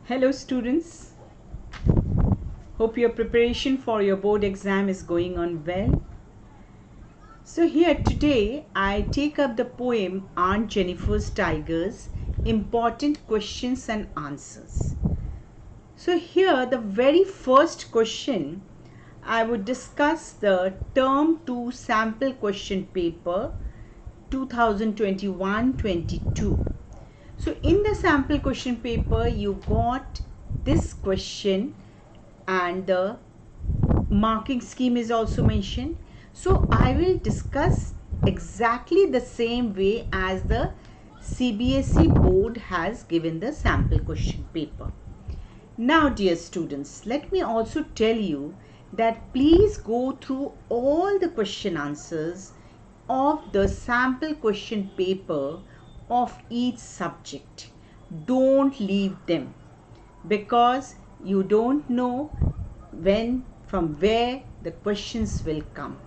Hello students, hope your preparation for your board exam is going on well. So here today I take up the poem Aunt Jennifer's Tigers, Important Questions and Answers. So here the very first question I would discuss the Term 2 Sample Question Paper 2021-22. So in the sample question paper you got this question and the marking scheme is also mentioned. So I will discuss exactly the same way as the CBSE board has given the sample question paper. Now dear students, let me also tell you that please go through all the question answers of the sample question paper of each subject. Don't leave them because you don't know from where the questions will come.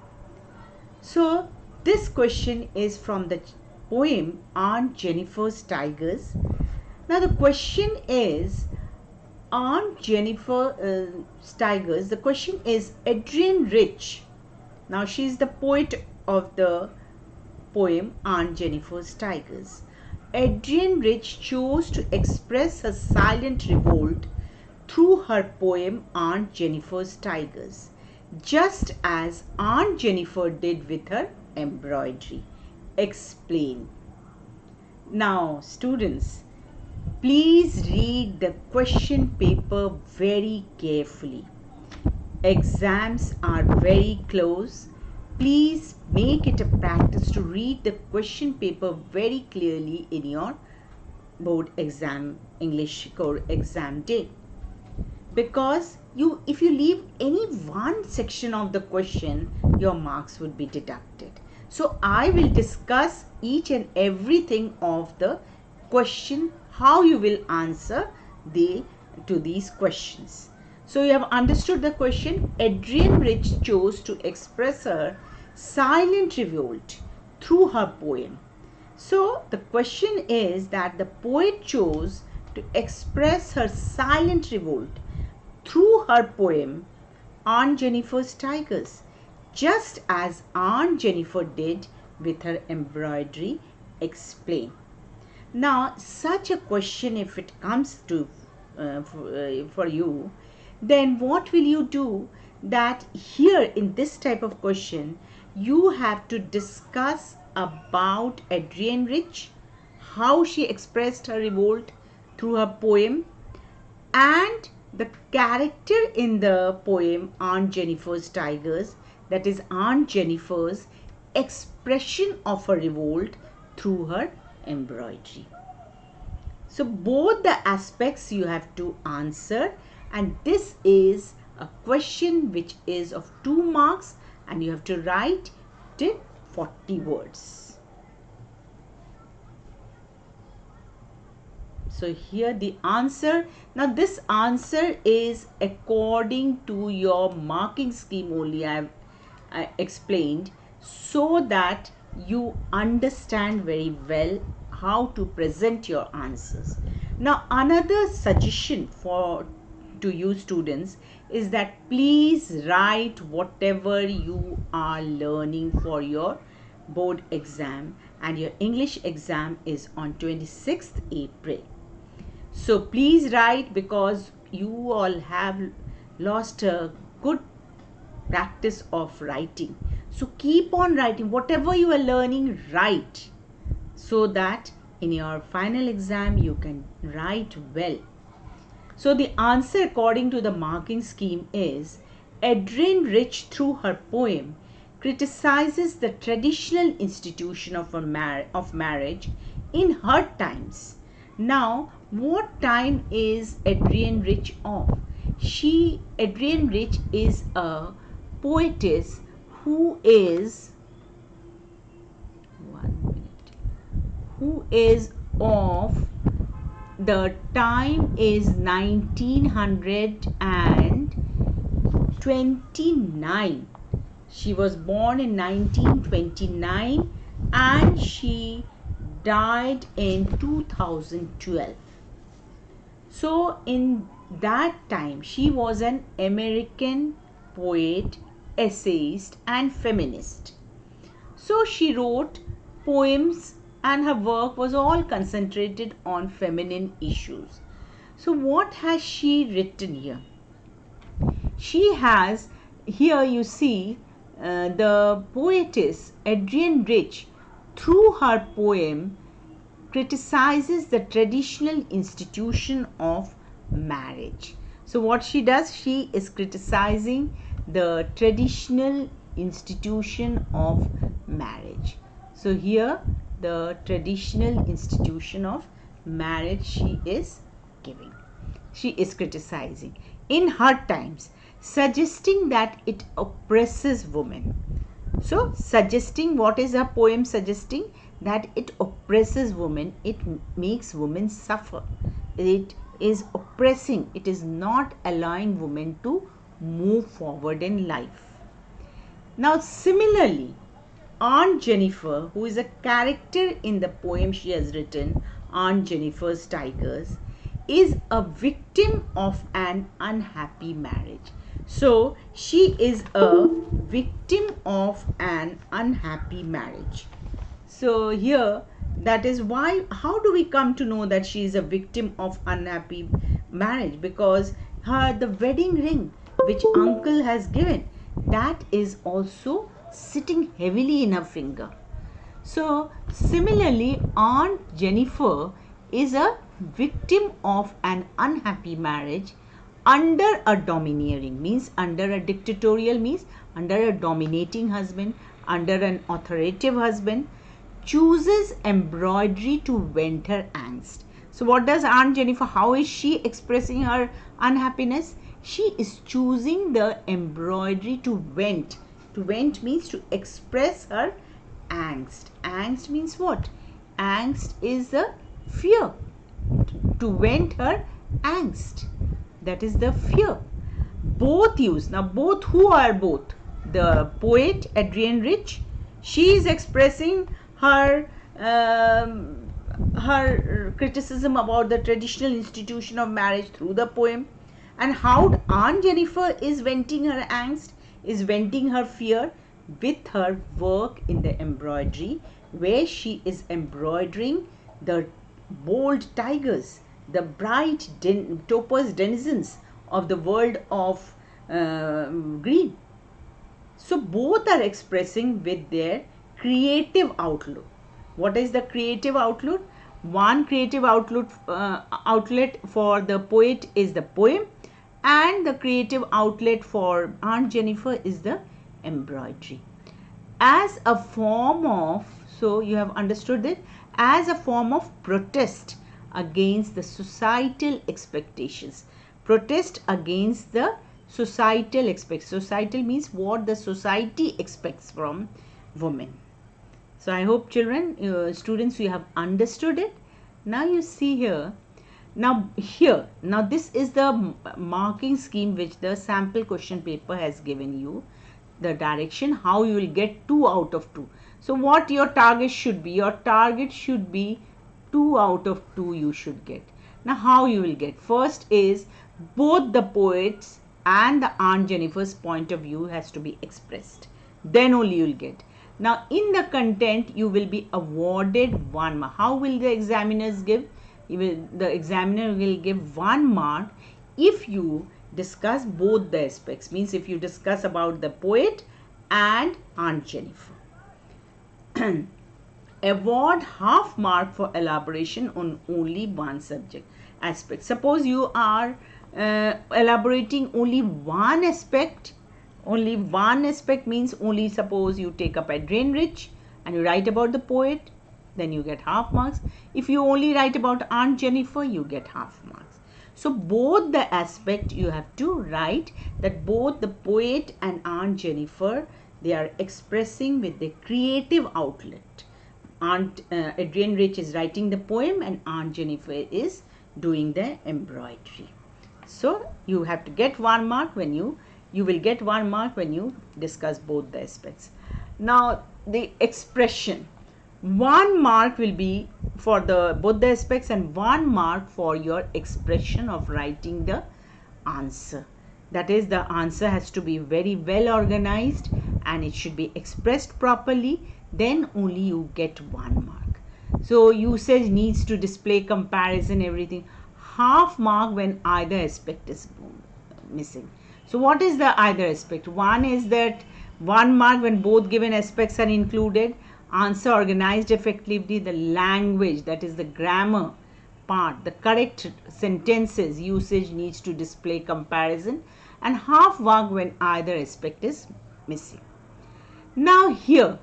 So this question is from the poem Aunt Jennifer's Tigers. Now the question is Aunt Jennifer's Tigers. The question is Adrienne Rich. Now she is the poet of the poem Aunt Jennifer's Tigers. Adrienne Rich chose to express her silent revolt through her poem Aunt Jennifer's Tigers, just as Aunt Jennifer did with her embroidery. Explain. Now, students, please read the question paper very carefully. Exams are very close. Please make it a practice to read the question paper very clearly in your board exam, English core exam day. Because if you leave any one section of the question, your marks would be deducted. So I will discuss each and everything of the question, how you will answer to these questions. So you have understood the question. Adrienne Rich chose to express her silent revolt through her poem. So the question is that the poet chose to express her silent revolt through her poem Aunt Jennifer's Tigers, just as Aunt Jennifer did with her embroidery. Explain. Now such a question, if it comes to for you, then what will you do? That here in this type of question you have to discuss about Adrienne Rich, how she expressed her revolt through her poem, and the character in the poem Aunt Jennifer's Tigers, that is Aunt Jennifer's expression of her revolt through her embroidery. So both the aspects you have to answer, and this is a question which is of 2 marks and you have to write till 40 words. So here the answer. Now this answer is according to your marking scheme only. I explained so that you understand very well how to present your answers. Now another suggestion to you students is that please write whatever you are learning for your board exam, and your English exam is on 26th April. So please write, because you all have lost a good practice of writing. So keep on writing whatever you are learning, write, so that in your final exam you can write well. So the answer according to the marking scheme is Adrienne Rich through her poem criticizes the traditional institution of marriage in her times. Now what time is Adrienne Rich of? Adrienne Rich is a poetess who is of the time is 1929. She was born in 1929 and she died in 2012. So in that time, she was an American poet, essayist, and feminist. So she wrote poems, and her work was all concentrated on feminine issues. So what has she written here? She has, here you see, the poetess Adrienne Rich, through her poem, criticizes the traditional institution of marriage. So what she does, she is criticizing the traditional institution of marriage. So here the traditional institution of marriage she is giving, she is criticizing in her times, suggesting that it oppresses women. So suggesting, what is a poem suggesting? That it oppresses women, it makes women suffer, it is oppressing, it is not allowing women to move forward in life. Now similarly, Aunt Jennifer, who is a character in the poem she has written, Aunt Jennifer's Tigers, is a victim of an unhappy marriage. So she is a victim of an unhappy marriage. So here, that is why, how do we come to know that she is a victim of unhappy marriage? Because the wedding ring which uncle has given, that is also sitting heavily in her finger. So similarly, Aunt Jennifer is a victim of an unhappy marriage under a domineering, means under a dictatorial, means under a dominating husband, under an authoritative husband, chooses embroidery to vent her angst. So what does Aunt Jennifer, how is she expressing her unhappiness? She is choosing the embroidery to vent. To vent means to express her angst. Angst means what? Angst is the fear. To vent her angst. That is the fear. Both use. Now both, who are both? The poet Adrienne Rich, she is expressing her her criticism about the traditional institution of marriage through the poem. And how Aunt Jennifer is venting her angst, is venting her fear with her work in the embroidery, where she is embroidering the bold tigers, the bright topaz denizens of the world of green. So both are expressing with their creative outlook. What is the creative outlook? One creative outlet for the poet is the poem, and the creative outlet for Aunt Jennifer is the embroidery. As a form of, so you have understood it, as a form of protest against the societal expectations. Protest against the societal expectations. Societal means what the society expects from women. So I hope children, students, you have understood it. Now you see here, now this is the marking scheme which the sample question paper has given you, the direction how you will get 2 out of 2. So what your target should be? Your target should be 2 out of 2 you should get. Now how you will get? First is both the poets and the Aunt Jennifer's point of view has to be expressed. Then only you will get. Now in the content you will be awarded 1 mark. How will the examiners give? The examiner will give 1 mark if you discuss both the aspects. Means if you discuss about the poet and Aunt Jennifer. Award half mark for elaboration on only one subject aspect. Suppose you are elaborating only one aspect. Only one aspect means only suppose you take up Adrienne Rich and you write about the poet, then you get half marks. If you only write about Aunt Jennifer, you get half marks. So both the aspect you have to write, that both the poet and Aunt Jennifer, they are expressing with their creative outlet. Adrienne Rich is writing the poem and Aunt Jennifer is doing the embroidery. So you have to get 1 mark when you will get 1 mark when you discuss both the aspects. Now the expression, 1 mark will be for the both the aspects and 1 mark for your expression of writing the answer. That is, the answer has to be very well organized and it should be expressed properly, then only you get 1 mark. So usage needs to display comparison, everything. Half mark when either aspect is missing. So what is the either aspect? One is that 1 mark when both given aspects are included, answer organized effectively, the language, that is the grammar part, the correct sentences usage needs to display comparison, and half mark when either aspect is missing. Now here,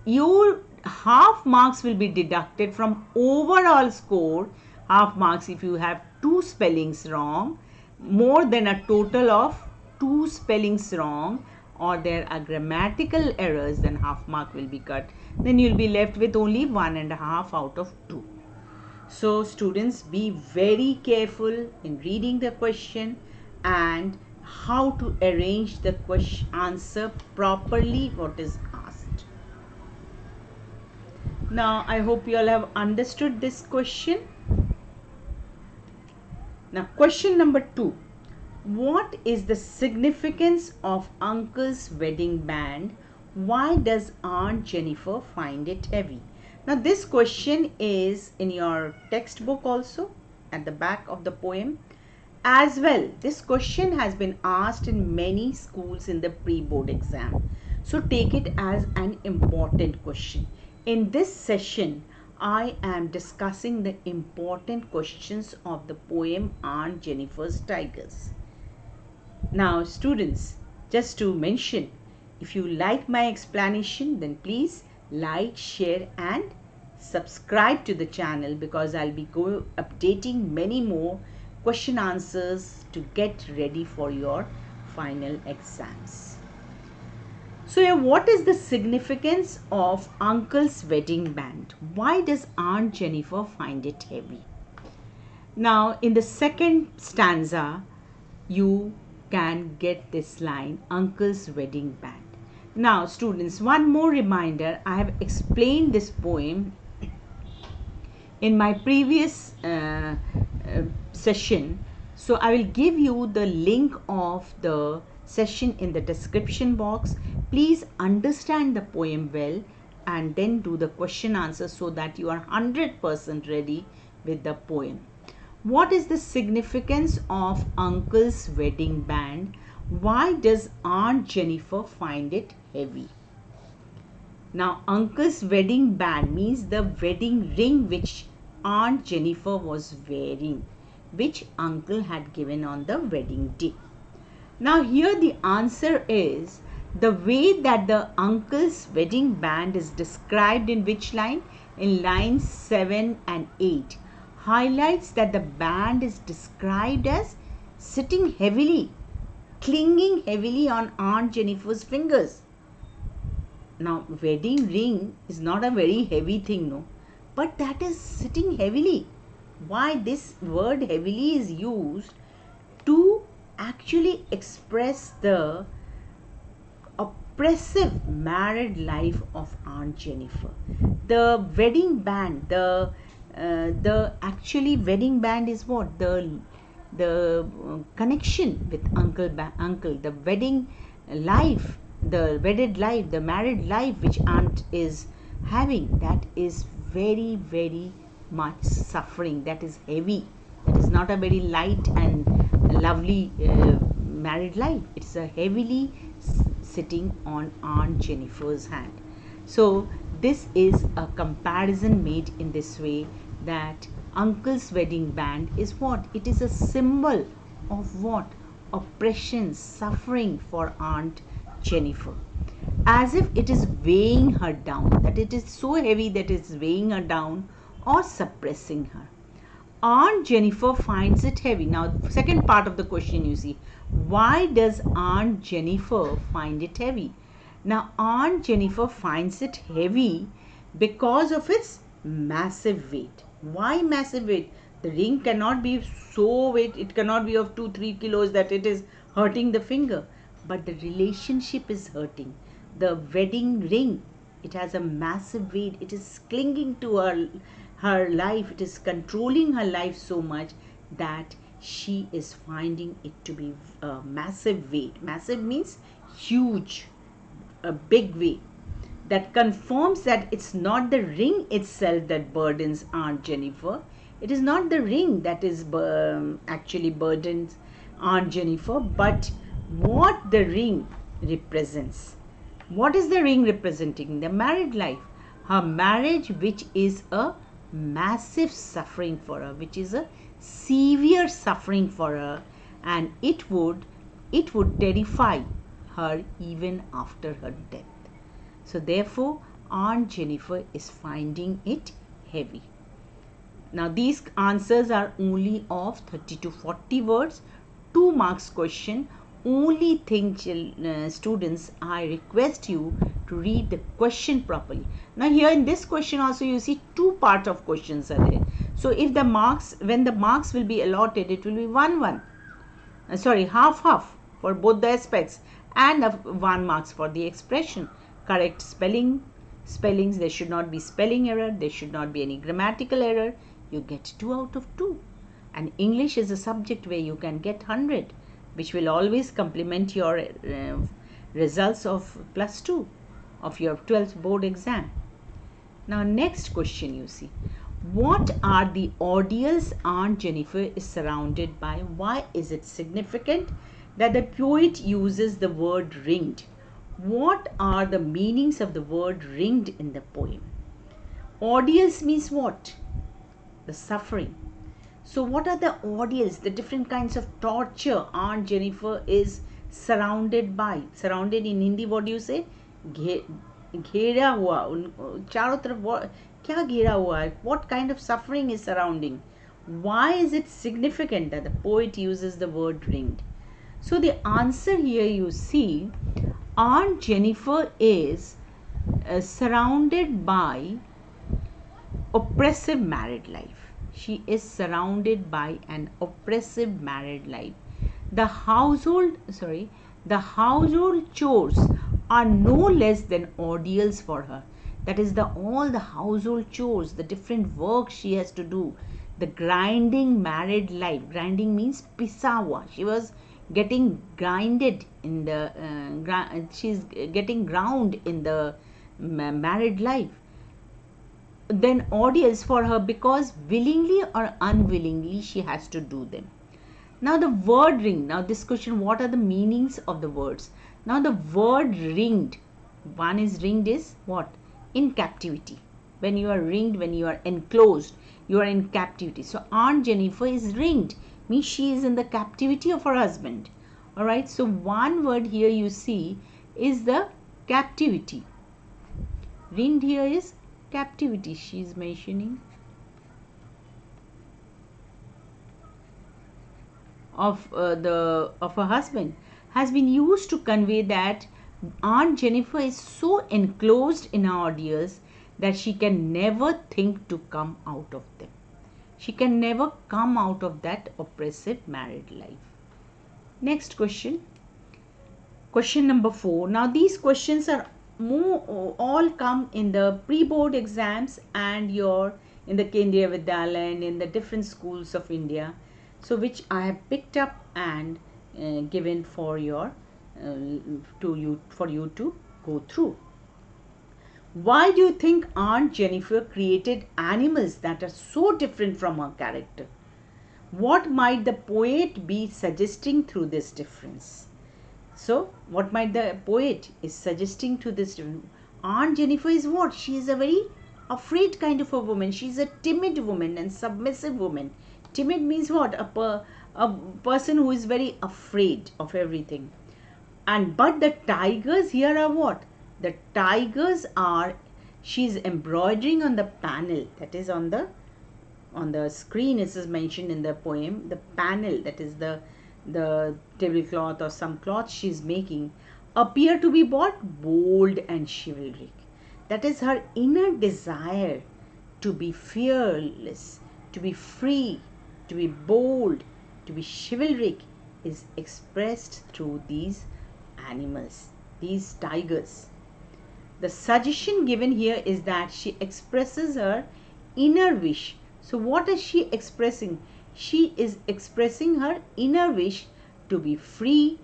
your half marks will be deducted from overall score. Half marks if you have 2 spellings wrong, more than a total of 2 spellings wrong, or there are grammatical errors, then half mark will be cut. Then you will be left with only 1.5 out of 2. So students, be very careful in reading the question and how to arrange the question answer properly what is asked. Now I hope you all have understood this question. Now question number 2. What is the significance of uncle's wedding band? Why does Aunt Jennifer find it heavy? Now this question is in your textbook also at the back of the poem. As well, this question has been asked in many schools in the pre-board exam. So take it as an important question. In this session, I am discussing the important questions of the poem Aunt Jennifer's Tigers. Now students, just to mention, if you like my explanation, then please like, share and subscribe to the channel, because I'll be updating many more question answers to get ready for your final exams. So here, what is the significance of Uncle's wedding band? Why does Aunt Jennifer find it heavy? Now in the second stanza, you can get this line, Uncle's wedding band. Now students, one more reminder, I have explained this poem in my previous session. So I will give you the link of the session in the description box. Please understand the poem well and then do the question answer so that you are 100% ready with the poem. What is the significance of Uncle's wedding band? Why does Aunt Jennifer find it heavy? Now, Uncle's wedding band means the wedding ring which Aunt Jennifer was wearing, which Uncle had given on the wedding day. Now, here the answer is the way that the Uncle's wedding band is described in which line? In lines 7 and 8. Highlights that the band is described as sitting heavily, clinging heavily on Aunt Jennifer's fingers. Now, wedding ring is not a very heavy thing, no, but that is sitting heavily. Why this word heavily is used? To actually express the oppressive married life of Aunt Jennifer. The wedding band, the actually wedding band is what? The connection with uncle, the wedding life, the wedded life, the married life which Aunt is having, that is very, very much suffering. That is heavy. That is not a very light and lovely married life. It's a heavily sitting on Aunt Jennifer's hand. So this is a comparison made in this way, that Uncle's wedding band is what? It is a symbol of what? Oppression, suffering for Aunt Jennifer. As if it is weighing her down, that it is so heavy that it is weighing her down or suppressing her. Aunt Jennifer finds it heavy. Now, second part of the question you see. Why does Aunt Jennifer find it heavy? Now, Aunt Jennifer finds it heavy because of its massive weight. Why massive weight? The ring cannot be so weight, it cannot be of 2-3 kilos that it is hurting the finger. But the relationship is hurting. The wedding ring, it has a massive weight. It is clinging to her her life, it is controlling her life so much that she is finding it to be a massive weight. Massive means huge, a big weight, that confirms that it's not the ring itself that burdens Aunt Jennifer. It is not the ring that is actually burdens Aunt Jennifer, but what the ring represents. What is the ring representing? The married life. Her marriage, which is a massive suffering for her, which is a severe suffering for her, and it would terrify her even after her death. So therefore, Aunt Jennifer is finding it heavy. Now these answers are only of 30 to 40 words, 2 marks question. Only thing, students, I request you to read the question properly. Now here in this question also you see 2 parts of questions are there. So if the marks, when the marks will be allotted, it will be 1-1. Half for both the aspects, and 1 marks for the expression. Correct spellings, there should not be spelling error, there should not be any grammatical error. You get 2 out of 2. And English is a subject where you can get 100, which will always complement your results of +2 of your 12th board exam. Now next question you see. What are the ordeals Aunt Jennifer is surrounded by? Why is it significant that the poet uses the word ringed? What are the meanings of the word ringed in the poem? Ordeals means what? The suffering. So what are the ordeals, the different kinds of torture Aunt Jennifer is surrounded by? Surrounded in Hindi, what do you say? घेरा हुआ, चारों तरफ क्या घेरा हुआ है? What kind of suffering is surrounding? Why is it significant that the poet uses the word ringed? So the answer here you see, Aunt Jennifer is surrounded by oppressive married life. She is surrounded by an oppressive married life. The household chores are no less than ordeals for her. That is all the household chores, the different work she has to do. The grinding married life. Grinding means pisawa. She was getting grinded in the she's getting ground in the married life. Then ordeals for her, because willingly or unwillingly she has to do them. Now the word ring. Now this question, what are the meanings of the words? Now the word ringed. One is ringed is what? In captivity. When you are ringed, when you are enclosed, you are in captivity. So Aunt Jennifer is ringed, means she is in the captivity of her husband. Alright, so one word here you see is the captivity. Ringed here is captivity. She is mentioning of her husband, has been used to convey that Aunt Jennifer is so enclosed in her ordeals that she can never think to come out of them. She can never come out of that oppressive married life. Next question. Question number 4. Now these questions are all come in the pre-board exams and in the Kendriya Vidyalaya and in the different schools of India. So which I have picked up and given for you to go through. Why do you think Aunt Jennifer created animals that are so different from her character? What might the poet be suggesting through this difference? So what might the poet is suggesting to this difference? Aunt Jennifer is what? She is a very afraid kind of a woman. She is a timid woman and submissive woman. Timid means what? A person who is very afraid of everything. But the tigers here are what? The tigers are, she's embroidering on the panel, that is on the screen. It is mentioned in the poem, the panel, that is the tablecloth or some cloth she's making, appear to be what? Bold and chivalric. That is her inner desire to be fearless, to be free, to be bold, to be chivalric, is expressed through these animals, these tigers. The suggestion given here is that she expresses her inner wish. So what is she expressing? She is expressing her inner wish to be free,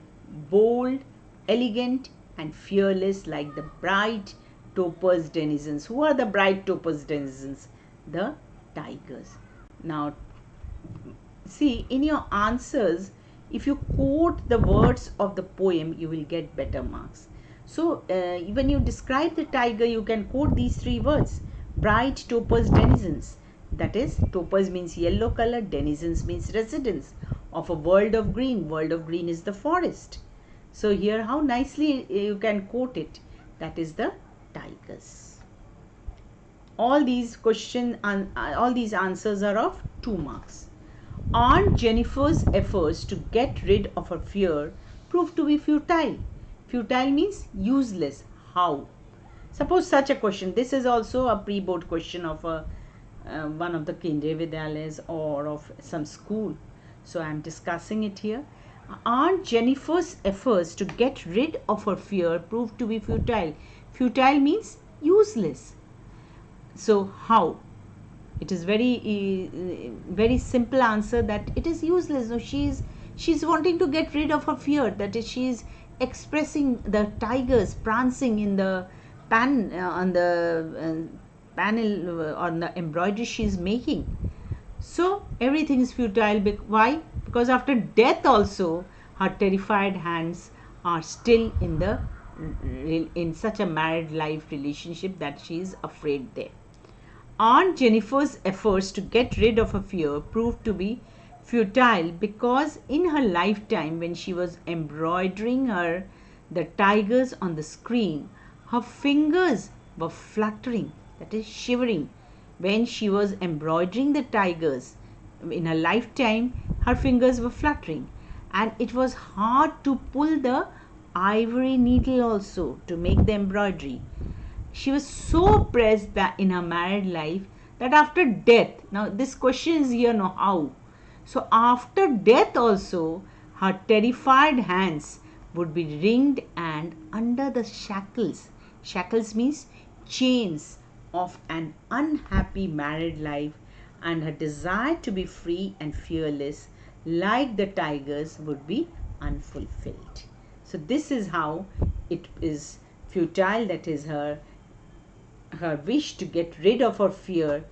bold, elegant, and fearless like the bright topaz denizens. Who are the bright topaz denizens? The tigers. Now, see, in your answers, if you quote the words of the poem, you will get better marks. So, when you describe the tiger, you can quote these three words: bright topaz denizens. That is, topaz means yellow color, denizens means residents of a world of green. World of green is the forest. So, here how nicely you can quote it. That is the tigers. All these questions and all these answers are of 2 marks. Aunt Jennifer's efforts to get rid of her fear proved to be futile. Futile means useless. How? Suppose such a question. This is also a pre-board question of one of the Kendriya Vidyalayas or of some school. So I am discussing it here. Aunt Jennifer's efforts to get rid of her fear proved to be futile. Futile means useless. So how? It is very simple answer that it is useless. So she's wanting to get rid of her fear. That is, she is expressing the tigers prancing in the on the panel on the embroidery she is making. So everything is futile. Why? Because after death also her terrified hands are still in such a married life relationship that she is afraid there. Aunt Jennifer's efforts to get rid of her fear proved to be futile because in her lifetime, when she was embroidering the tigers on the screen, her fingers were fluttering, that is shivering. When she was embroidering the tigers in her lifetime, her fingers were fluttering, and it was hard to pull the ivory needle also to make the embroidery. She was so pressed that in her married life that after death, now this question is here now, how? So after death also, her terrified hands would be ringed and under the shackles. Shackles means chains of an unhappy married life, and her desire to be free and fearless like the tigers would be unfulfilled. So this is how it is futile, that is her wish to get rid of her fear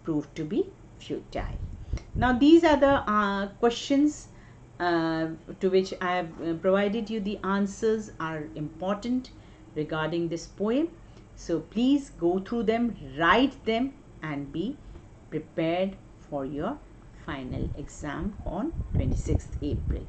proved to be futile. Now these are the questions to which I have provided you the answers are important regarding this poem. So please go through them, write them, and be prepared for your final exam on 26th April.